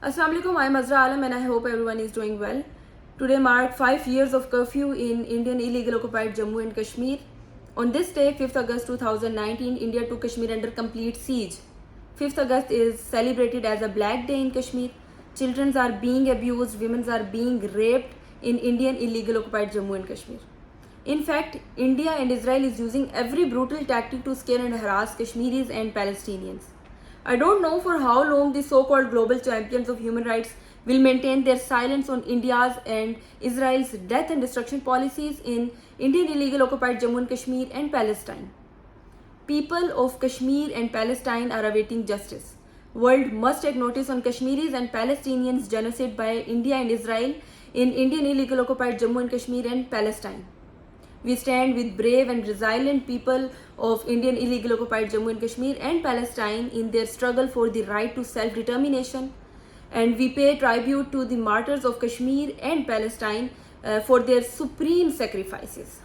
Assalamu alaikum, I am Azra and I hope everyone is doing well. Today marked 5 years of curfew in Indian illegal occupied Jammu and Kashmir. On this day, 5th August 2019, India took Kashmir under complete siege. 5th August is celebrated as a black day in Kashmir. Children are being abused, women are being raped in Indian illegal occupied Jammu and Kashmir. In fact, India and Israel is using every brutal tactic to scare and harass Kashmiris and Palestinians. I don't know for how long the so-called global champions of human rights will maintain their silence on India's and Israel's death and destruction policies in Indian illegal occupied Jammu and Kashmir and Palestine. People of Kashmir and Palestine are awaiting justice. World must take notice on Kashmiris and Palestinians genocide by India and Israel in Indian illegal occupied Jammu and Kashmir and Palestine. We stand with brave and resilient people of Indian illegal occupied Jammu and Kashmir and Palestine in their struggle for the right to self-determination, and we pay tribute to the martyrs of Kashmir and Palestine for their supreme sacrifices.